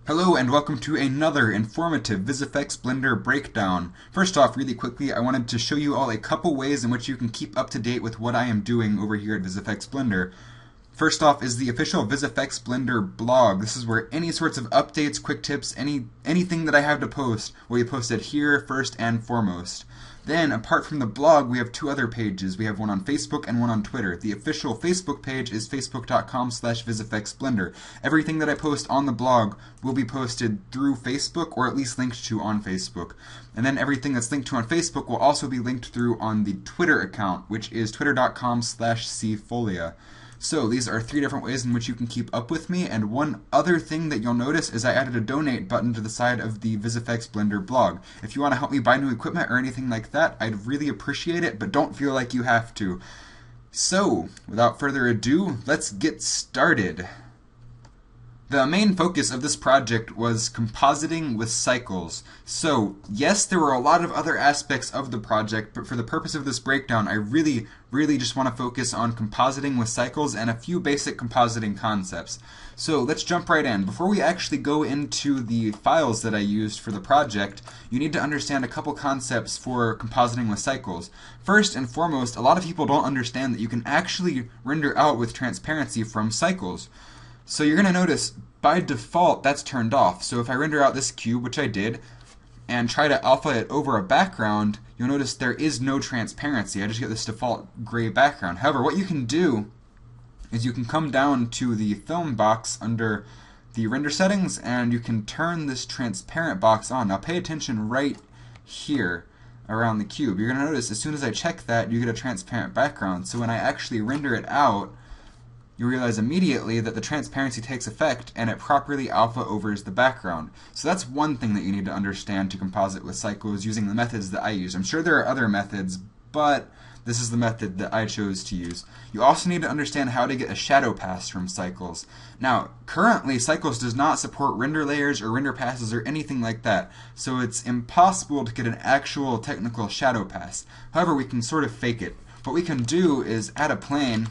Hello and welcome to another informative VisFX Blender breakdown. First off, really quickly, I wanted to show you all a couple ways in which you can keep up to date with what I am doing over here at VisFX Blender. First off is the official VisFX Blender blog. This is where any sorts of updates, quick tips, anything that I have to post will be posted here first and foremost. Then, apart from the blog, we have two other pages. We have one on Facebook and one on Twitter. The official Facebook page is facebook.com/VisFXBlender. Everything that I post on the blog will be posted through Facebook, or at least linked to on Facebook. And then everything that's linked to on Facebook will also be linked through on the Twitter account, which is twitter.com/cfolia. So these are three different ways in which you can keep up with me, and one other thing that you'll notice is I added a donate button to the side of the VisFX Blender blog. If you want to help me buy new equipment or anything like that, I'd really appreciate it, but don't feel like you have to. So, without further ado, let's get started. The main focus of this project was compositing with cycles. So, yes, there were a lot of other aspects of the project, but for the purpose of this breakdown, I really just want to focus on compositing with cycles and a few basic compositing concepts. So, let's jump right in. Before we actually go into the files that I used for the project, you need to understand a couple concepts for compositing with cycles. First and foremost, a lot of people don't understand that you can actually render out with transparency from cycles. So you're going to notice, by default, that's turned off. So if I render out this cube, which I did, and try to alpha it over a background, you'll notice there is no transparency. I just get this default gray background. However, what you can do is you can come down to the film box under the render settings, and you can turn this transparent box on. Now pay attention right here around the cube. You're going to notice as soon as I check that, you get a transparent background. So when I actually render it out, you realize immediately that the transparency takes effect and it properly alpha overs the background. So that's one thing that you need to understand to composite with cycles using the methods that I use. I'm sure there are other methods, but this is the method that I chose to use. You also need to understand how to get a shadow pass from cycles. Now, currently cycles does not support render layers or render passes or anything like that, so it's impossible to get an actual technical shadow pass. However, we can sort of fake it. What we can do is add a plane.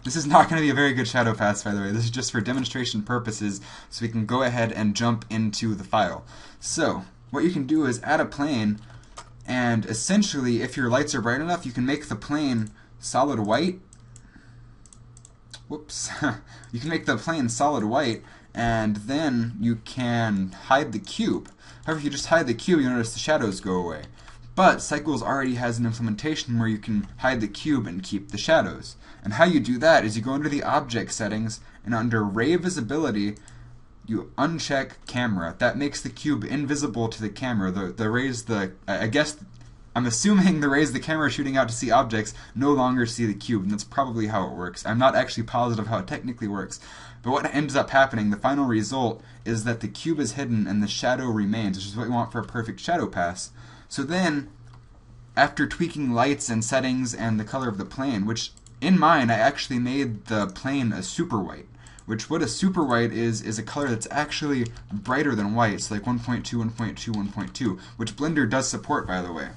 This is not going to be a very good shadow pass, by the way. This is just for demonstration purposes, so we can go ahead and jump into the file. So, what you can do is add a plane, and essentially, if your lights are bright enough, you can make the plane solid white. Whoops. You can make the plane solid white, and then you can hide the cube. However, if you just hide the cube, you'll notice the shadows go away. But Cycles already has an implementation where you can hide the cube and keep the shadows. And how you do that is you go into the object settings, and under ray visibility, you uncheck camera. That makes the cube invisible to the camera. I'm assuming the rays the camera is shooting out to see objects no longer see the cube, and that's probably how it works. I'm not actually positive how it technically works. But what ends up happening, the final result, is that the cube is hidden and the shadow remains, which is what we want for a perfect shadow pass. So then, after tweaking lights and settings and the color of the plane, which in mine I actually made the plane a super white, which what a super white is a color that's actually brighter than white, so like 1.2, 1.2, 1.2, which Blender does support, by the way.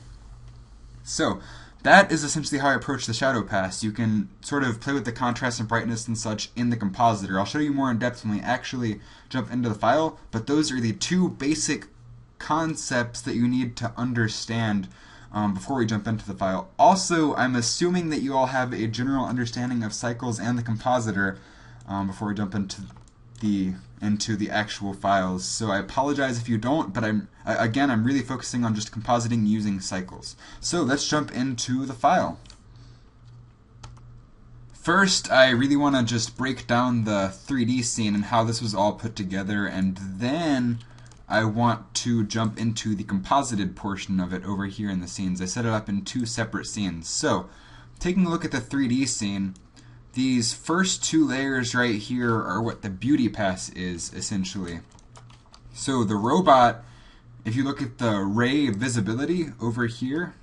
So that is essentially how I approach the shadow pass. You can sort of play with the contrast and brightness and such in the compositor. I'll show you more in depth when we actually jump into the file, but those are the two basic concepts that you need to understand before we jump into the file. Also, I'm assuming that you all have a general understanding of cycles and the compositor before we jump into the actual files. So I apologize if you don't, but I'm really focusing on just compositing using cycles. So let's jump into the file. First, I really want to just break down the 3D scene and how this was all put together, and then I want to jump into the composited portion of it over here in the scenes. I set it up in two separate scenes. So, taking a look at the 3D scene, these first two layers right here are what the beauty pass is, essentially. So the robot, if you look at the ray visibility over here,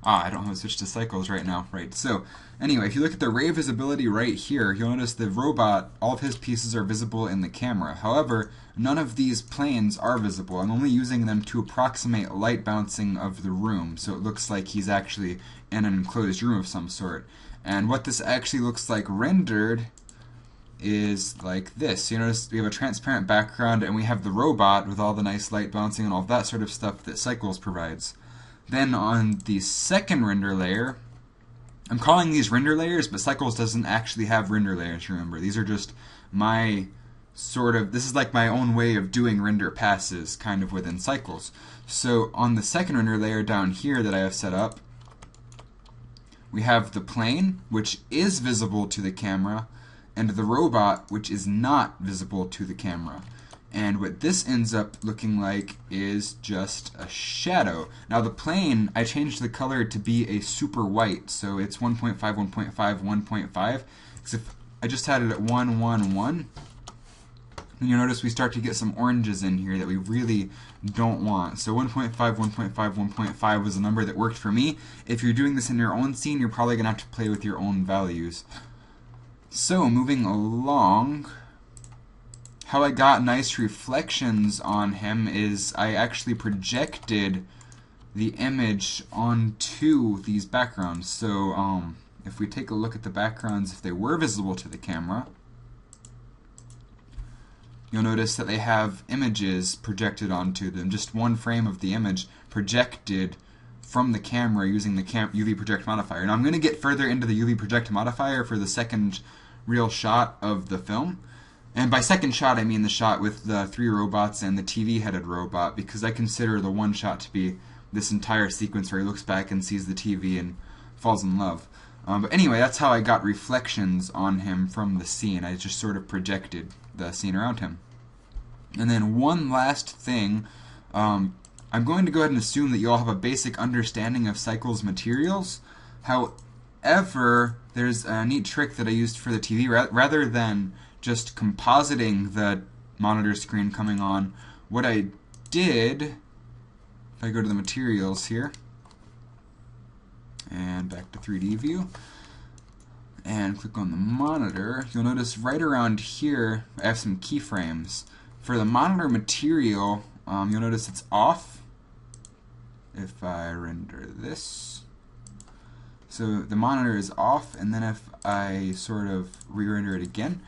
I don't have to switch to cycles right now, right? So anyway, if you look at the ray visibility right here, you'll notice the robot, all of his pieces are visible in the camera. However, none of these planes are visible. I'm only using them to approximate light bouncing of the room, so it looks like he's actually in an enclosed room of some sort. And what this actually looks like rendered is like this. You notice we have a transparent background and we have the robot with all the nice light bouncing and all that sort of stuff that Cycles provides. Then on the second render layer, I'm calling these render layers, but Cycles doesn't actually have render layers, remember. These are just my this is like my own way of doing render passes kind of within Cycles. So on the second render layer down here that I have set up, we have the plane, which is visible to the camera, and the robot, which is not visible to the camera. And what this ends up looking like is just a shadow. Now the plane, I changed the color to be a super white, so it's 1.5, 1.5, 1.5. Because if I just had it at 1, 1, 1, then you'll notice we start to get some oranges in here that we really don't want. So 1.5, 1.5, 1.5 was a number that worked for me. If you're doing this in your own scene, you're probably going to have to play with your own values. So moving along, how I got nice reflections on him is I actually projected the image onto these backgrounds. So if we take a look at the backgrounds, if they were visible to the camera, you'll notice that they have images projected onto them. Just one frame of the image projected from the camera using the UV project modifier. Now I'm going to get further into the UV project modifier for the second real shot of the film. And by second shot, I mean the shot with the 3 robots and the TV-headed robot, because I consider the one shot to be this entire sequence where he looks back and sees the TV and falls in love. But anyway, that's how I got reflections on him from the scene. I just sort of projected the scene around him. And then one last thing, I'm going to go ahead and assume that you all have a basic understanding of Cycles materials. However, there's a neat trick that I used for the TV. Rather than just compositing the monitor screen coming on, what I did, if I go to the materials here, and back to 3D view, and click on the monitor, you'll notice right around here I have some keyframes. For the monitor material, you'll notice it's off. If I render this, so the monitor is off, and then if I sort of re-render it again,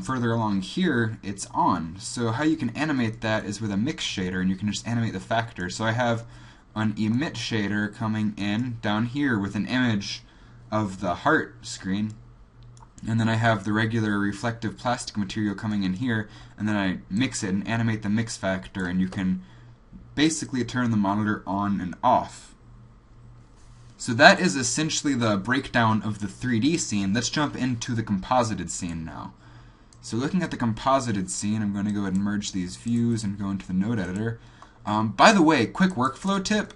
further along here, it's on. So how you can animate that is with a mix shader, and you can just animate the factor. So I have an emit shader coming in down here with an image of the heart screen, and then I have the regular reflective plastic material coming in here, and then I mix it and animate the mix factor, and you can basically turn the monitor on and off. So that is essentially the breakdown of the 3D scene. Let's jump into the composited scene now. So looking at the composited scene, I'm going to go ahead and merge these views and go into the node editor. By the way, quick workflow tip,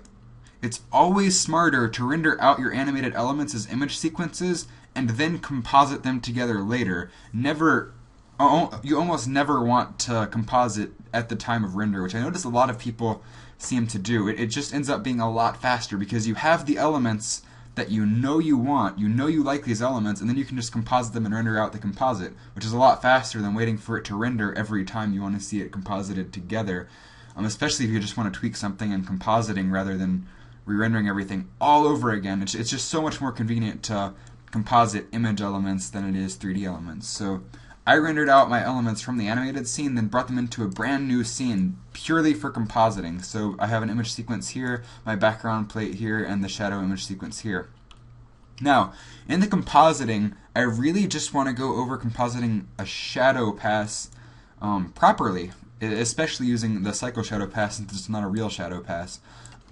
it's always smarter to render out your animated elements as image sequences and then composite them together later. You almost never want to composite at the time of render, which I notice a lot of people seem to do. It just ends up being a lot faster because you have the elements that you know you want, you like these elements, and then you can just composite them and render out the composite, which is a lot faster than waiting for it to render every time you want to see it composited together, especially if you just want to tweak something in compositing rather than re-rendering everything all over again. It's just so much more convenient to composite image elements than it is 3D elements. So I rendered out my elements from the animated scene, then brought them into a brand new scene purely for compositing. So I have an image sequence here, my background plate here, and the shadow image sequence here. Now, in the compositing, I really just want to go over compositing a shadow pass properly, especially using the Cycle shadow pass since it's not a real shadow pass.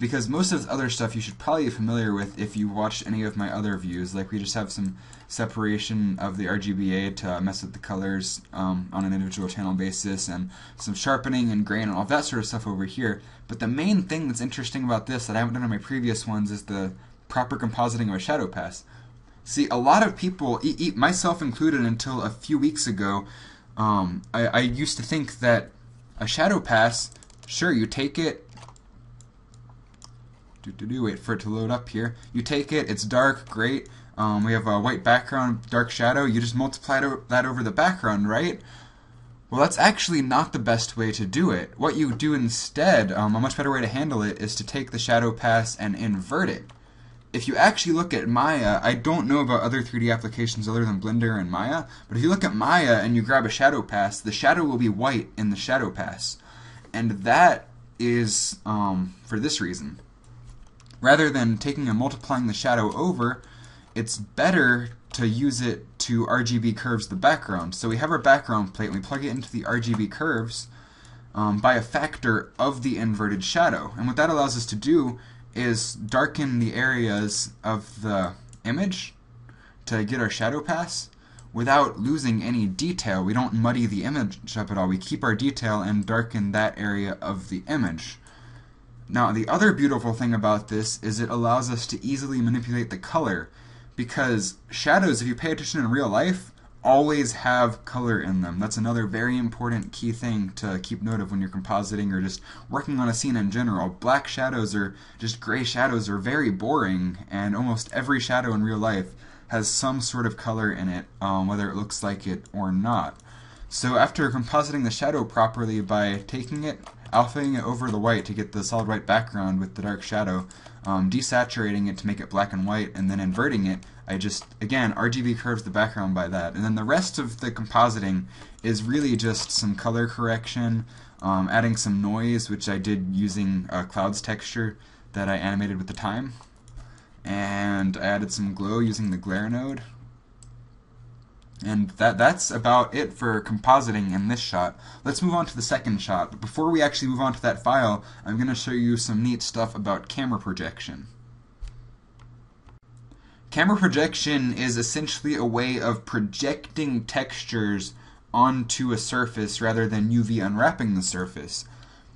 Because most of the other stuff you should probably be familiar with if you watched any of my other views. Like we just have some separation of the RGBA to mess with the colors on an individual channel basis, and some sharpening and grain and all that sort of stuff over here. But the main thing that's interesting about this that I haven't done on my previous ones is the proper compositing of a shadow pass. See, a lot of people, myself included until a few weeks ago, I used to think that a shadow pass, sure, you take it, wait for it to load up here. You take it, it's dark, great. We have a white background, dark shadow. You just multiply that over the background, right? Well, that's actually not the best way to do it. What you do instead, a much better way to handle it, is to take the shadow pass and invert it. if you actually look at Maya, I don't know about other 3D applications other than Blender and Maya, but if you look at Maya and you grab a shadow pass, the shadow will be white in the shadow pass. And that is for this reason. Rather than taking and multiplying the shadow over, it's better to use it to RGB curves the background. So we have our background plate and we plug it into the RGB curves by a factor of the inverted shadow. And what that allows us to do is darken the areas of the image to get our shadow pass without losing any detail. We don't muddy the image up at all. We keep our detail and darken that area of the image. Now, the other beautiful thing about this is it allows us to easily manipulate the color, because shadows, if you pay attention in real life, always have color in them. That's another very important key thing to keep note of when you're compositing or just working on a scene in general. Black shadows or just gray shadows are very boring, and almost every shadow in real life has some sort of color in it, whether it looks like it or not. So after compositing the shadow properly by taking it, alphaing it over the white to get the solid white background with the dark shadow, desaturating it to make it black and white, and then inverting it, I just, again, RGB curves the background by that. And then the rest of the compositing is really just some color correction, adding some noise, which I did using a clouds texture that I animated with the time. And I added some glow using the glare node. And that's about it for compositing in this shot. Let's move on to the second shot. But before we actually move on to that file, I'm going to show you some neat stuff about camera projection. Camera projection is essentially a way of projecting textures onto a surface rather than UV unwrapping the surface.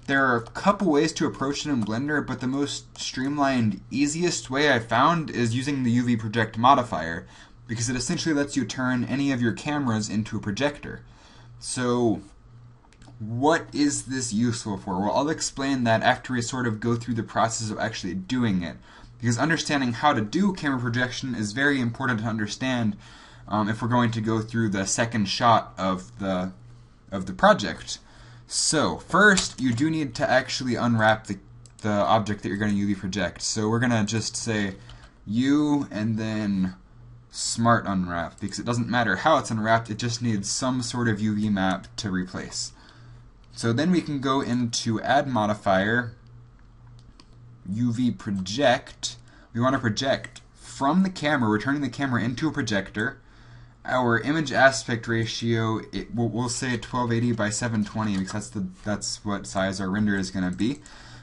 There are a couple ways to approach it in Blender, but the most streamlined, easiest way I found is using the UV project modifier, because it essentially lets you turn any of your cameras into a projector. So what is this useful for? Well, I'll explain that after we sort of go through the process of actually doing it, because understanding how to do camera projection is very important to understand if we're going to go through the second shot of the project. So first, you do need to actually unwrap the object that you're going to UV project. So we're going to just say U and then smart unwrap, because it doesn't matter how it's unwrapped, it just needs some sort of UV map to replace. So then we can go into add modifier, UV project. We want to project from the camera, we're turning the camera into a projector. Our image aspect ratio, we'll say 1280 by 720, because that's what size our render is going to be.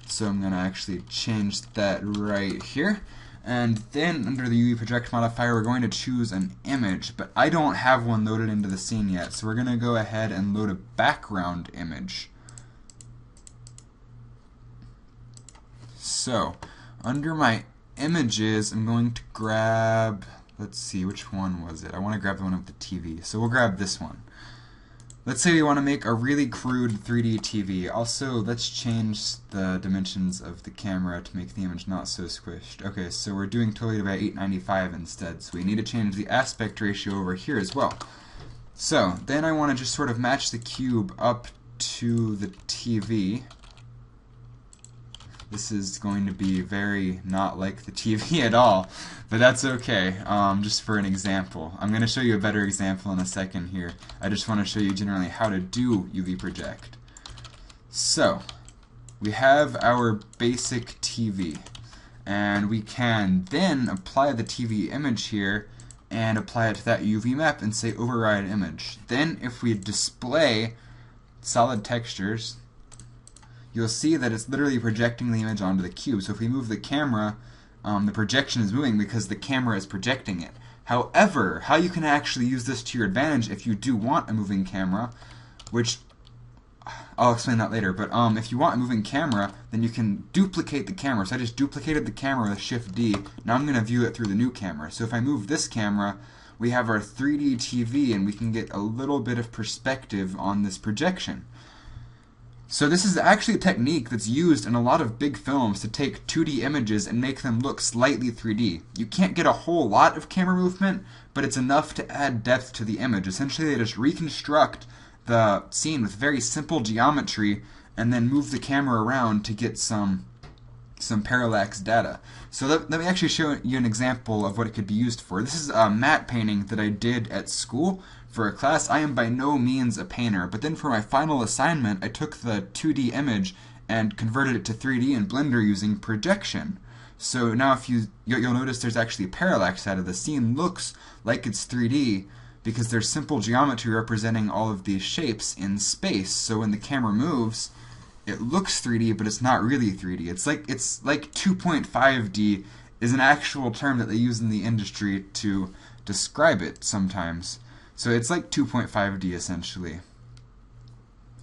So I'm going to actually change that right here. And then under the UV project modifier, we're going to choose an image, but I don't have one loaded into the scene yet, so we're going to go ahead and load a background image. So under my images, I'm going to grab, let's see, which one was it? I want to grab the one of the TV, so we'll grab this one. Let's say we want to make a really crude 3D TV. Also, let's change the dimensions of the camera to make the image not so squished. Okay, so we're doing totally by 895 instead, so we need to change the aspect ratio over here as well. So then I want to just sort of match the cube up to the TV. This is going to be very not like the TV at all, but that's okay, just for an example. I'm going to show you a better example in a second here. I just want to show you generally how to do UV project. So, we have our basic TV, and we can then apply the TV image here and apply it to that UV map and say override image. Then if we display solid textures, you'll see that it's literally projecting the image onto the cube. So if we move the camera, the projection is moving because the camera is projecting it. However, how you can actually use this to your advantage if you do want a moving camera, which I'll explain that later, but if you want a moving camera, then you can duplicate the camera. So I just duplicated the camera with Shift D. Now I'm going to view it through the new camera. So if I move this camera, we have our 3D TV, and we can get a little bit of perspective on this projection. So this is actually a technique that's used in a lot of big films to take 2D images and make them look slightly 3D. You can't get a whole lot of camera movement, but it's enough to add depth to the image. Essentially, they just reconstruct the scene with very simple geometry and then move the camera around to get some some parallax data. So let me actually show you an example of what it could be used for. This is a matte painting that I did at school for a class. I am by no means a painter, but then for my final assignment, I took the 2D image and converted it to 3D in Blender using projection. So now if you'll notice there's actually parallax data. The scene looks like it's 3D because there's simple geometry representing all of these shapes in space. So when the camera moves, it looks 3D, but it's not really 3D. It's like 2.5D is an actual term that they use in the industry to describe it sometimes. So it's like 2.5D essentially.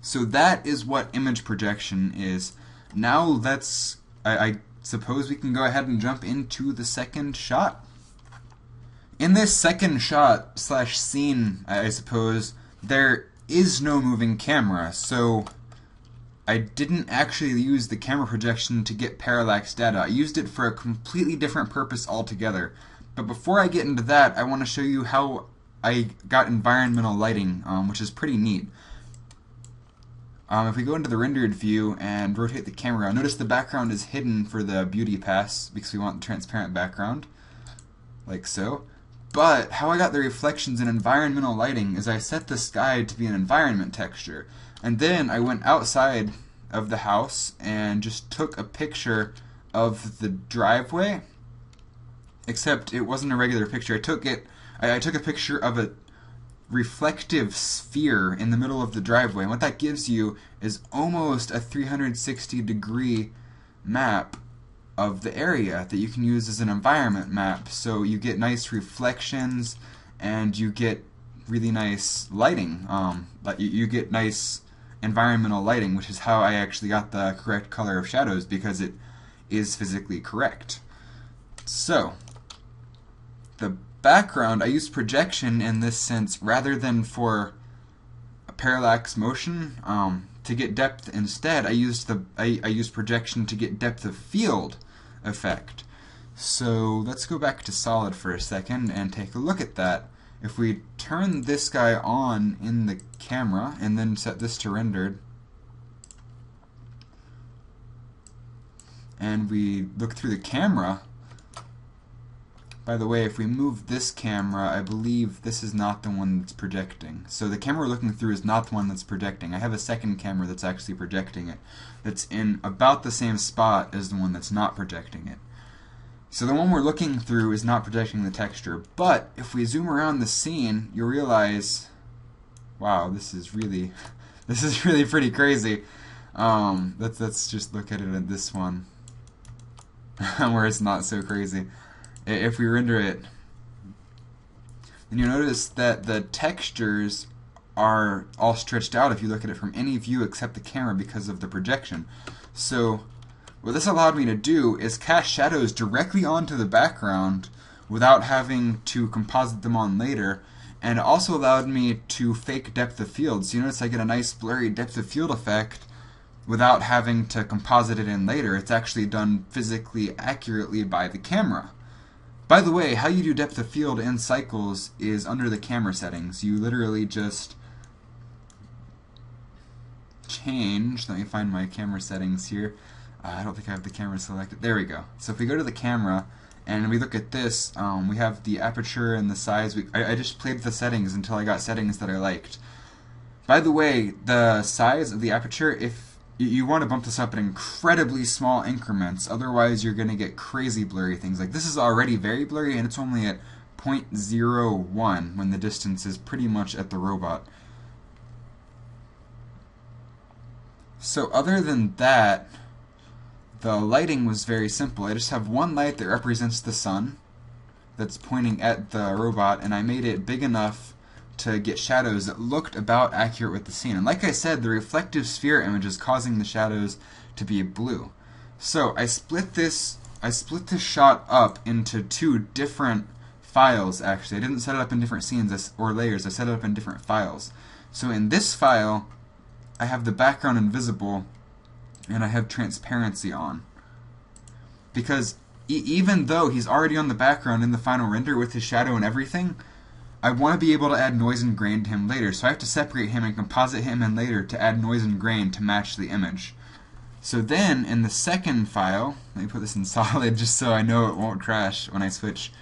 So that is what image projection is. Now I suppose we can go ahead and jump into the second shot. In this second shot slash scene, I suppose, there is no moving camera, so I didn't actually use the camera projection to get parallax data. I used it for a completely different purpose altogether. But before I get into that, I want to show you how I got environmental lighting, which is pretty neat. If we go into the rendered view and rotate the camera, notice the background is hidden for the beauty pass because we want the transparent background, like so. But how I got the reflections in environmental lighting is I set the sky to be an environment texture. And then I went outside of the house and just took a picture of the driveway, except it wasn't a regular picture. I took a picture of a reflective sphere in the middle of the driveway. And what that gives you is almost a 360-degree map of the area that you can use as an environment map. So you get nice reflections and you get really nice lighting. You get nice environmental lighting, which is how I actually got the correct color of shadows because it is physically correct. So the background, I used projection in this sense rather than for a parallax motion to get depth. Instead, I used projection to get depth of field effect. So let's go back to solid for a second and take a look at that. If we turn this guy on in the camera and then set this to rendered, and we look through the camera, by the way, if we move this camera, I believe this is not the one that's projecting. So the camera we're looking through is not the one that's projecting. I have a second camera that's actually projecting it, that's in about the same spot as the one that's not projecting it. So the one we're looking through is not projecting the texture, but if we zoom around the scene, you'll realize, wow, this is really pretty crazy. Let's just look at it in this one, where it's not so crazy. If we render it, then you'll notice that the textures are all stretched out if you look at it from any view except the camera because of the projection. So what this allowed me to do is cast shadows directly onto the background without having to composite them on later, and it also allowed me to fake depth of field. So you notice I get a nice blurry depth of field effect without having to composite it in later. It's actually done physically accurately by the camera. By the way, how you do depth of field in Cycles is under the camera settings. You literally just change, let me find my camera settings here. I don't think I have the camera selected. There we go. So if we go to the camera and we look at this, we have the aperture and the size. I just played with the settings until I got settings that I liked. By the way, the size of the aperture, if you want to bump this up in incredibly small increments, otherwise you're going to get crazy blurry things. Like this is already very blurry and it's only at 0.01 when the distance is pretty much at the robot. So other than that, the lighting was very simple. I just have one light that represents the sun that's pointing at the robot, and I made it big enough to get shadows that looked about accurate with the scene. And like I said, the reflective sphere image is causing the shadows to be blue. So I split this shot up into two different files actually. I didn't set it up in different scenes or layers, I set it up in different files. So in this file, I have the background invisible and I have transparency on. Because even though he's already on the background in the final render with his shadow and everything, I want to be able to add noise and grain to him later. So I have to separate him and composite him in later to add noise and grain to match the image. So then in the second file, let me put this in solid just so I know it won't crash when I switch.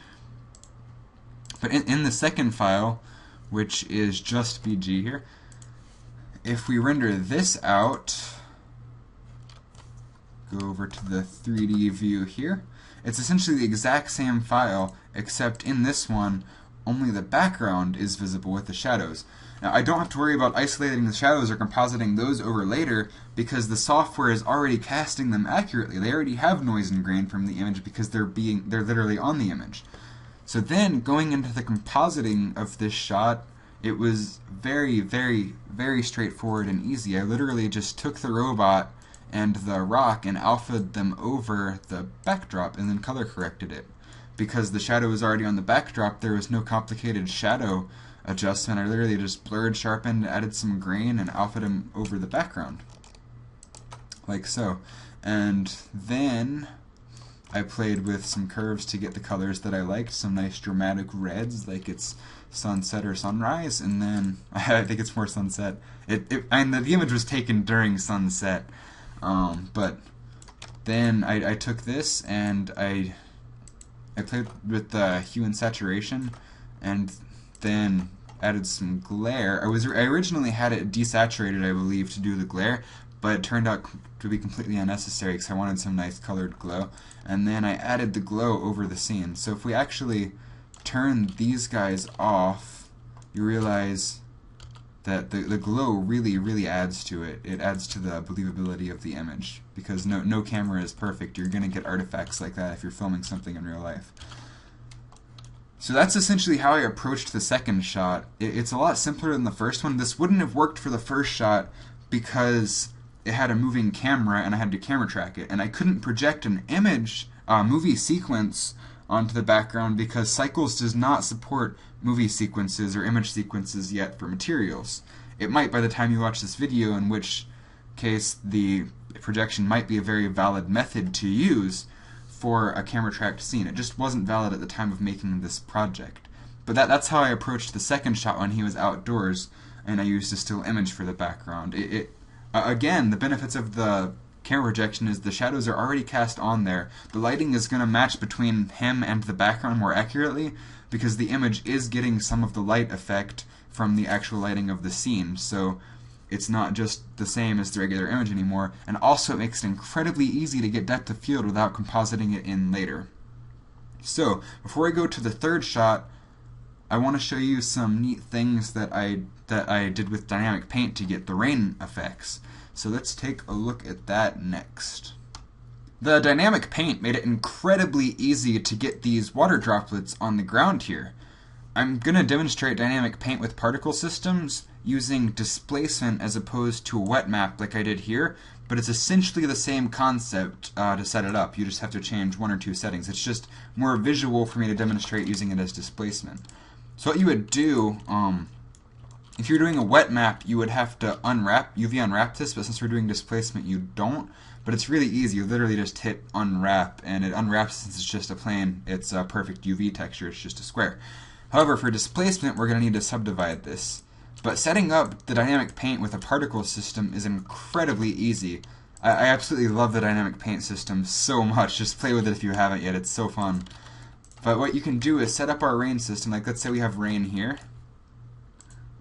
But in the second file, which is just BG here, if we render this out, go over to the 3D view here, it's essentially the exact same file, except in this one, only the background is visible with the shadows. Now, I don't have to worry about isolating the shadows or compositing those over later because the software is already casting them accurately. They already have noise and grain from the image because they're literally on the image. So then, going into the compositing of this shot, it was very, very, very straightforward and easy. I literally just took the robot and the rock and alphaed them over the backdrop and then color corrected it. Because the shadow was already on the backdrop, there was no complicated shadow adjustment. I literally just blurred, sharpened, added some grain, and alphaed them over the background. Like so. And then I played with some curves to get the colors that I liked, some nice dramatic reds, like it's sunset or sunrise, and then I think it's more sunset. And the image was taken during sunset, but then I took this and I played with the hue and saturation, and then added some glare. I originally had it desaturated, I believe, to do the glare, but it turned out to be completely unnecessary because I wanted some nice colored glow. And then I added the glow over the scene. So if we actually turn these guys off, you realize that the glow really, really adds to it. It adds to the believability of the image because no camera is perfect. You're going to get artifacts like that if you're filming something in real life. So that's essentially how I approached the second shot. It's a lot simpler than the first one. This wouldn't have worked for the first shot because it had a moving camera and I had to camera track it. And I couldn't project an image, movie sequence onto the background because Cycles does not support movie sequences or image sequences yet for materials. It might by the time you watch this video, in which case the projection might be a very valid method to use for a camera tracked scene. It just wasn't valid at the time of making this project. But that's how I approached the second shot when he was outdoors and I used a still image for the background. Again, the benefits of the camera projection is the shadows are already cast on there. The lighting is going to match between him and the background more accurately because the image is getting some of the light effect from the actual lighting of the scene. So it's not just the same as the regular image anymore, and also it makes it incredibly easy to get depth of field without compositing it in later. So, before I go to the third shot, I want to show you some neat things that I did with dynamic paint to get the rain effects. So let's take a look at that next. The dynamic paint made it incredibly easy to get these water droplets on the ground here. I'm going to demonstrate dynamic paint with particle systems using displacement as opposed to a wet map like I did here, but it's essentially the same concept to set it up. You just have to change one or two settings. It's just more visual for me to demonstrate using it as displacement. So what you would do, if you're doing a wet map, you would have to UV unwrap this, but since we're doing displacement, you don't. But it's really easy. You literally just hit unwrap, and it unwraps since it's just a plane. It's a perfect UV texture. It's just a square. However, for displacement, we're going to need to subdivide this. But setting up the dynamic paint with a particle system is incredibly easy. I absolutely love the dynamic paint system so much. Just play with it if you haven't yet. It's so fun. But what you can do is set up our rain system. Like, let's say we have rain here.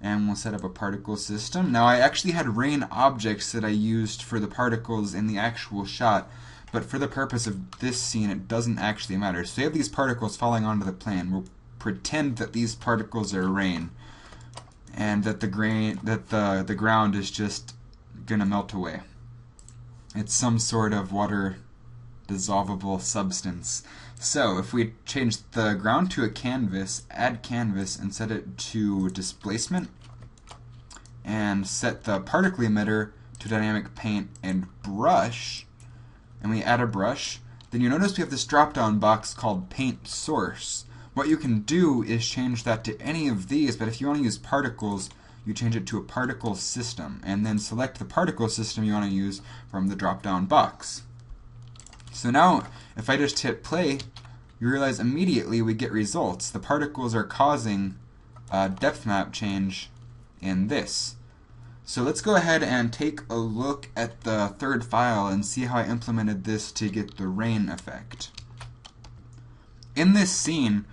And we'll set up a particle system. Now, I actually had rain objects that I used for the particles in the actual shot. But for the purpose of this scene, it doesn't actually matter. So we have these particles falling onto the plane. We'll pretend that these particles are rain. And that the ground is just gonna melt away. It's some sort of water dissolvable substance. So if we change the ground to a canvas, add canvas and set it to displacement, and set the particle emitter to dynamic paint and brush, and we add a brush, then you notice we have this drop down box called paint source. What you can do is change that to any of these, but if you want to use particles, you change it to a particle system, and then select the particle system you want to use from the drop-down box. So now, if I just hit play, you realize immediately we get results. The particles are causing a depth map change in this. So let's go ahead and take a look at the third file and see how I implemented this to get the rain effect. In this scene,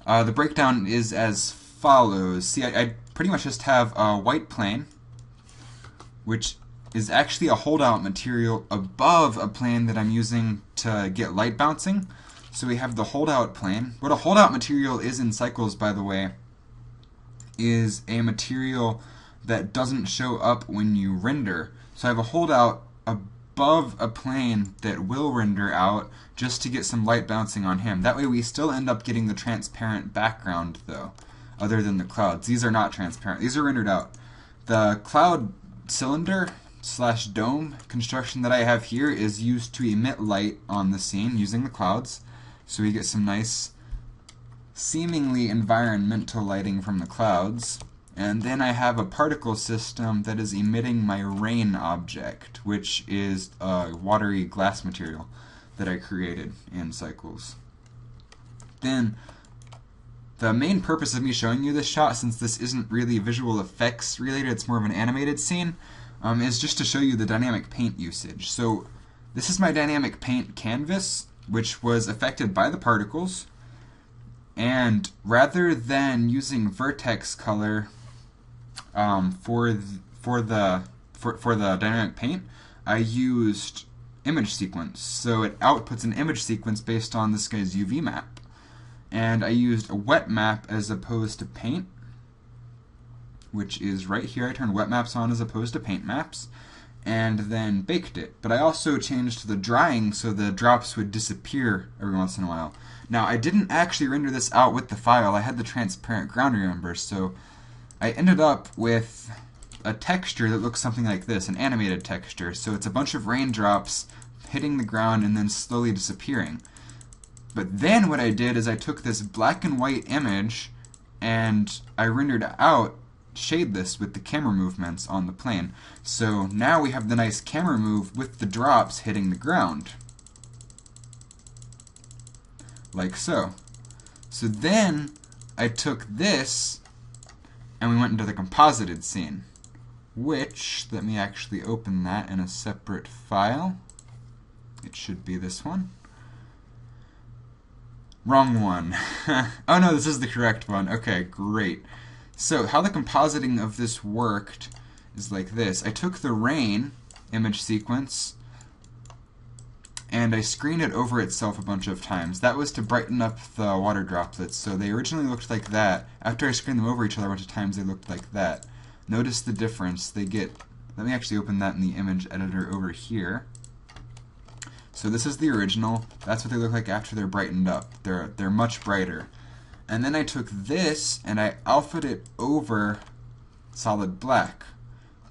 the breakdown is as follows. See, I pretty much just have a white plane, which is actually a holdout material above a plane that I'm using to get light bouncing. So we have the holdout plane. What a holdout material is in Cycles, by the way, is a material that doesn't show up when you render. So I have a holdout above a plane that will render out just to get some light bouncing on him. That way we still end up getting the transparent background though, other than the clouds. These are not transparent. These are rendered out. The cloud cylinder / dome construction that I have here is used to emit light on the scene using the clouds. So we get some nice seemingly environmental lighting from the clouds. And then I have a particle system that is emitting my rain object, which is a watery glass material that I created in Cycles. Then the main purpose of me showing you this shot, since this isn't really visual effects related, it's more of an animated scene, is just to show you the dynamic paint usage. So this is my dynamic paint canvas, which was affected by the particles, and rather than using vertex color for the dynamic paint, I used image sequence. So it outputs an image sequence based on this guy's UV map, and I used a wet map as opposed to paint, which is right here. I turned wet maps on as opposed to paint maps, and then baked it. But I also changed the drying so the drops would disappear every once in a while. Now, I didn't actually render this out with the file. I had the transparent ground, remember, so I ended up with a texture that looks something like this, an animated texture. So it's a bunch of raindrops hitting the ground and then slowly disappearing. But then what I did is I took this black and white image and I rendered out shade this with the camera movements on the plane. So now we have the nice camera move with the drops hitting the ground. Like so. So then I took this and we went into the composited scene, which, let me actually open that in a separate file. It should be this one. Wrong one. Oh no, this is the correct one. Okay, great. So how the compositing of this worked is like this. I took the rain image sequence and I screened it over itself a bunch of times. That was to brighten up the water droplets. So they originally looked like that. After I screened them over each other a bunch of times, they looked like that. Notice the difference. They get, let me actually open that in the image editor over here. So this is the original. That's what they look like after they're brightened up. They're much brighter. And then I took this and I alphaed it over solid black.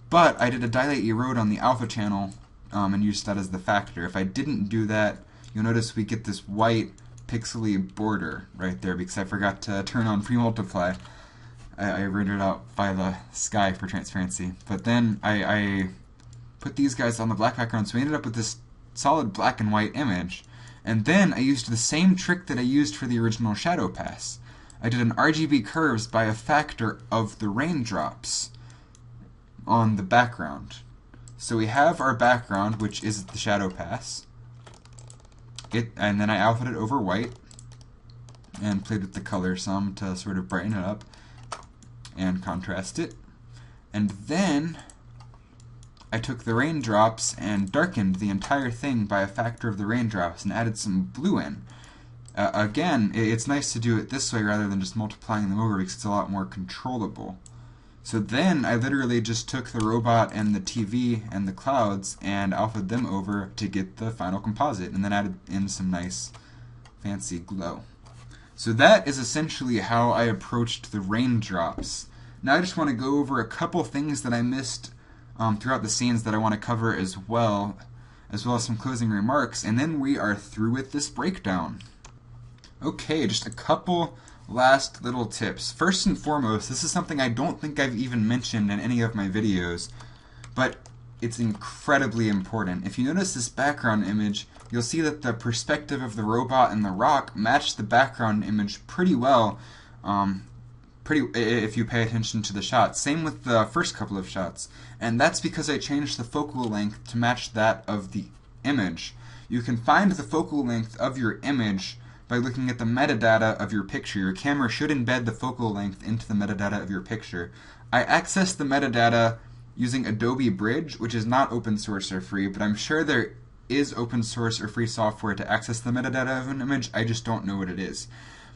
But I did a dilate erode on the alpha channel and used that as the factor. If I didn't do that, you'll notice we get this white pixely border right there because I forgot to turn on pre-multiply. I rendered out by the sky for transparency. But then I put these guys on the black background, so we ended up with this solid black and white image. And then I used the same trick that I used for the original shadow pass. I did an RGB curves by a factor of the raindrops on the background. So we have our background, which is the shadow pass. And then I alphaed it over white and played with the color some to sort of brighten it up and contrast it. And then I took the raindrops and darkened the entire thing by a factor of the raindrops and added some blue in. Again, it's nice to do it this way rather than just multiplying them over because it's a lot more controllable. So then I literally just took the robot and the TV and the clouds and alphaed them over to get the final composite, and then added in some nice fancy glow. So that is essentially how I approached the raindrops. Now I just want to go over a couple things that I missed throughout the scenes that I want to cover as well as some closing remarks, and then we are through with this breakdown. Okay, just a couple last little tips. First and foremost, this is something I don't think I've even mentioned in any of my videos, but it's incredibly important. If you notice this background image, you'll see that the perspective of the robot and the rock match the background image pretty well, if you pay attention to the shot. Same with the first couple of shots. And that's because I changed the focal length to match that of the image. You can find the focal length of your image by looking at the metadata of your picture. Your camera should embed the focal length into the metadata of your picture. I accessed the metadata using Adobe Bridge, which is not open source or free, but I'm sure there is open source or free software to access the metadata of an image. I just don't know what it is.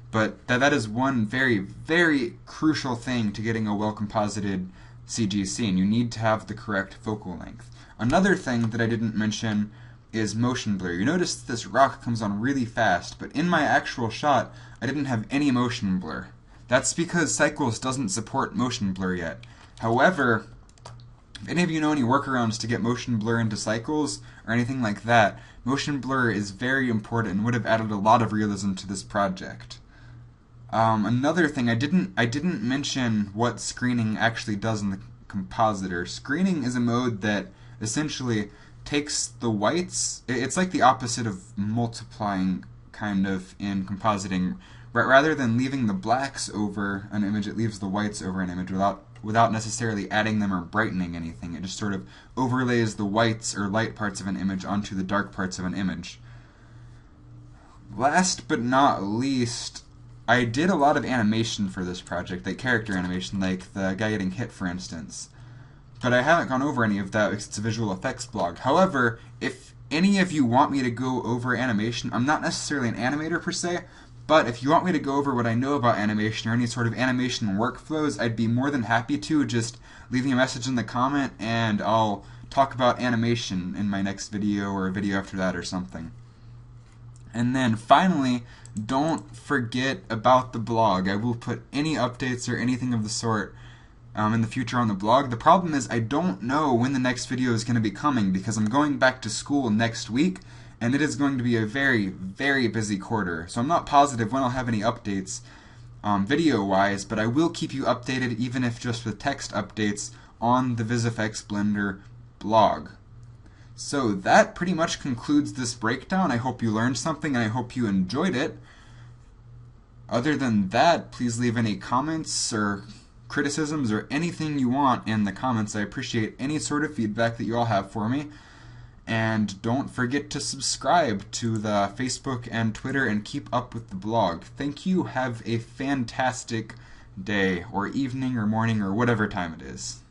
But that is one very, very crucial thing to getting a well-composited CG scene. You need to have the correct focal length. Another thing that I didn't mention is motion blur. You notice that this rock comes on really fast, but in my actual shot, I didn't have any motion blur. That's because Cycles doesn't support motion blur yet. However, if any of you know any workarounds to get motion blur into Cycles or anything like that, motion blur is very important and would have added a lot of realism to this project. Another thing, I didn't mention what screening actually does in the compositor. Screening is a mode that essentially takes the whites. It's like the opposite of multiplying, kind of, in compositing. Rather than leaving the blacks over an image, it leaves the whites over an image without necessarily adding them or brightening anything. It just sort of overlays the whites or light parts of an image onto the dark parts of an image. Last but not least, I did a lot of animation for this project, like character animation, like the guy getting hit, for instance. But I haven't gone over any of that because it's a visual effects blog. However, if any of you want me to go over animation, I'm not necessarily an animator per se, but if you want me to go over what I know about animation or any sort of animation workflows, I'd be more than happy to. Just leave me a message in the comment and I'll talk about animation in my next video or a video after that or something. And then finally, don't forget about the blog. I will put any updates or anything of the sort in the future on the blog. The problem is I don't know when the next video is going to be coming because I'm going back to school next week and it is going to be a very, very busy quarter. So I'm not positive when I'll have any updates video-wise, but I will keep you updated even if just with text updates on the VisFX Blender blog. So that pretty much concludes this breakdown. I hope you learned something and I hope you enjoyed it. Other than that, please leave any comments or criticisms or anything you want in the comments. I appreciate any sort of feedback that you all have for me. And don't forget to subscribe to the Facebook and Twitter and keep up with the blog. Thank you. Have a fantastic day or evening or morning or whatever time it is.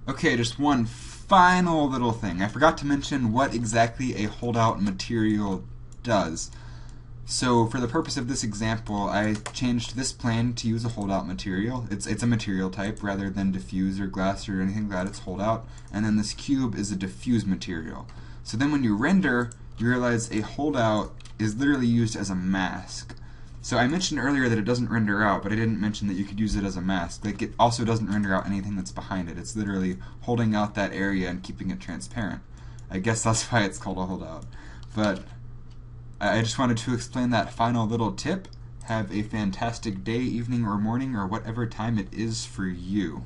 Okay, just one final little thing. I forgot to mention what exactly a holdout material does. So for the purpose of this example, I changed this plane to use a holdout material. It's a material type rather than diffuse or glass or anything like that. It's holdout. And then this cube is a diffuse material. So then when you render, you realize a holdout is literally used as a mask. So I mentioned earlier that it doesn't render out, but I didn't mention that you could use it as a mask. Like, it also doesn't render out anything that's behind it. It's literally holding out that area and keeping it transparent. I guess that's why it's called a holdout. But I just wanted to explain that final little tip. Have a fantastic day, evening, or morning, or whatever time it is for you.